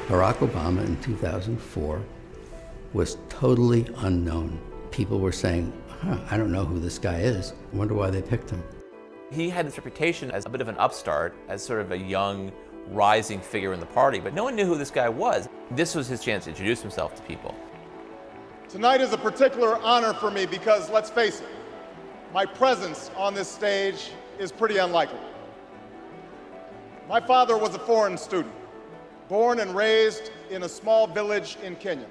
Barack Obama in 2004 was totally unknown. People were saying, I don't know who this guy is. I wonder why they picked him. He had this reputation as a bit of an upstart, as sort of a young, rising figure in the party, but no one knew who this guy was. This was his chance to introduce himself to people. Tonight is a particular honor for me because, let's face it, my presence on this stage is pretty unlikely. My father was a foreign student, born and raised in a small village in Kenya.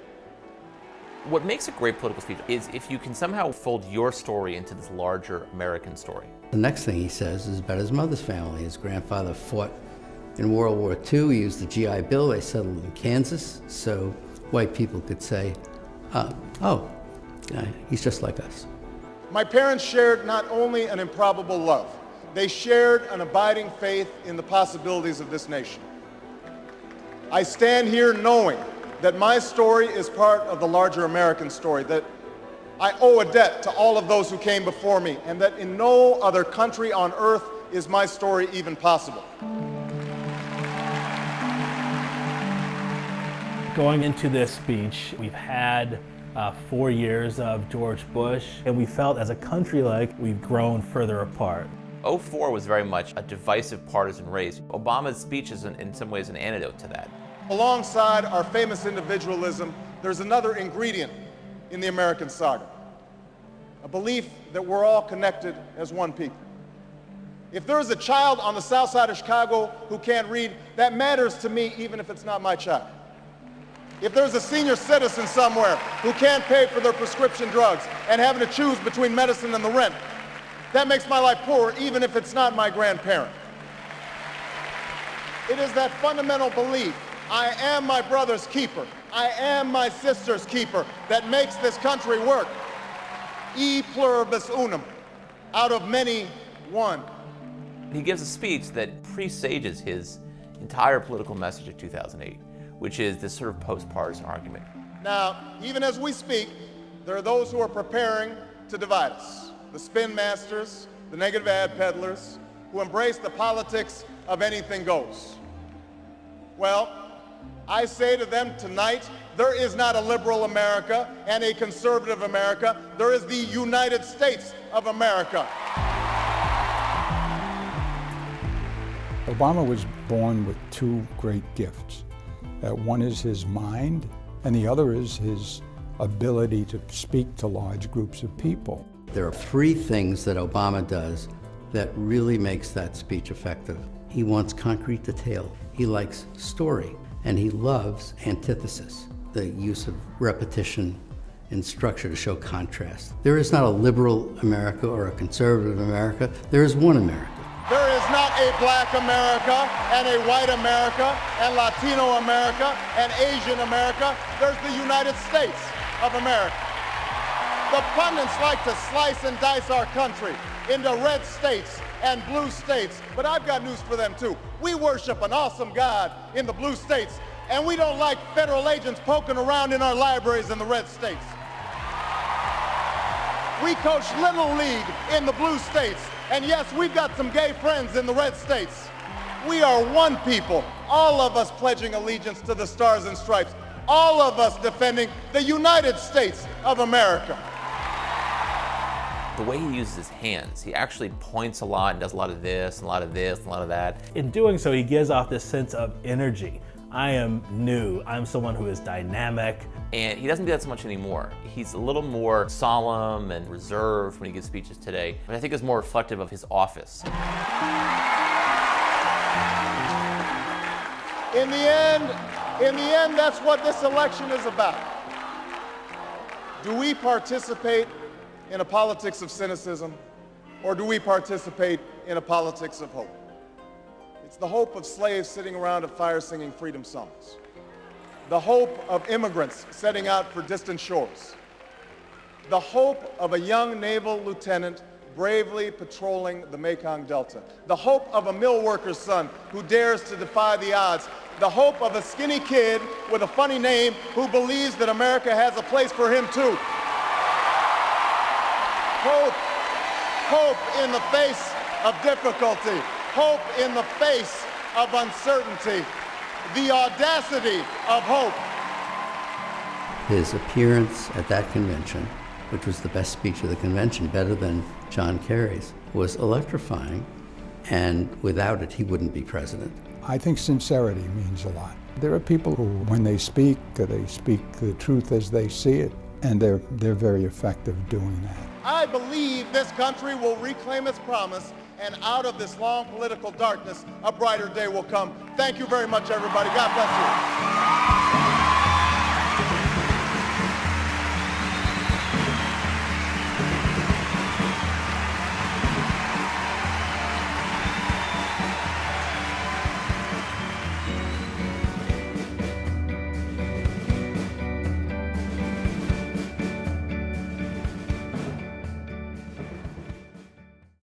What makes a great political speech is if you can somehow fold your story into this larger American story. The next thing he says is about his mother's family. His grandfather fought in World War II. He used the GI Bill. They settled in Kansas, so white people could say, he's just like us. My parents shared not only an improbable love, they shared an abiding faith in the possibilities of this nation. I stand here knowing that my story is part of the larger American story, that I owe a debt to all of those who came before me, and that in no other country on earth is my story even possible. Going into this speech, we've had 4 years of George Bush, and we felt as a country like we've grown further apart. '04 was very much a divisive partisan race. Obama's speech is in some ways an antidote to that. Alongside our famous individualism, there's another ingredient in the American saga, a belief that we're all connected as one people. If there's a child on the south side of Chicago who can't read, that matters to me even if it's not my child. If there's a senior citizen somewhere who can't pay for their prescription drugs and having to choose between medicine and the rent, that makes my life poorer even if it's not my grandparent. It is that fundamental belief, I am my brother's keeper, I am my sister's keeper, that makes this country work. E pluribus unum, out of many, one. He gives a speech that presages his entire political message of 2008, which is this sort of post-partisan argument. Now, even as we speak, there are those who are preparing to divide us. The spin masters, the negative ad peddlers, who embrace the politics of anything goes. Well, I say to them tonight, there is not a liberal America and a conservative America. There is the United States of America. Obama was born with two great gifts. One is his mind, and the other is his ability to speak to large groups of people. There are three things that Obama does that really makes that speech effective. He wants concrete detail. He likes story, and he loves antithesis, the use of repetition in structure to show contrast. There is not a liberal America or a conservative America. There is one America. There is not a black America and a white America and Latino America and Asian America. There's the United States of America. The pundits like to slice and dice our country into red states and blue states, but I've got news for them too. We worship an awesome God in the blue states, and we don't like federal agents poking around in our libraries in the red states. We coach Little League in the blue states, and yes, we've got some gay friends in the red states. We are one people, all of us pledging allegiance to the Stars and Stripes, all of us defending the United States of America. The way he uses his hands, he actually points a lot and does a lot of this, and a lot of this, and a lot of that. In doing so, he gives off this sense of energy. I am new, I'm someone who is dynamic. And he doesn't do that so much anymore. He's a little more solemn and reserved when he gives speeches today, but I think is more reflective of his office. In the end, that's what this election is about. Do we participate in a politics of cynicism, or do we participate in a politics of hope? It's the hope of slaves sitting around a fire singing freedom songs. The hope of immigrants setting out for distant shores. The hope of a young naval lieutenant bravely patrolling the Mekong Delta. The hope of a mill worker's son who dares to defy the odds. The hope of a skinny kid with a funny name who believes that America has a place for him too. Hope in the face of difficulty. Hope in the face of uncertainty. the audacity of hope. His appearance at that convention, which was the best speech of the convention, better than John Kerry's, was electrifying, and without it, he wouldn't be president. I think sincerity means a lot. There are people who, when they speak the truth as they see it, and they're very effective doing that. I believe this country will reclaim its promise, and out of this long political darkness, a brighter day will come. Thank you very much, everybody. God bless you.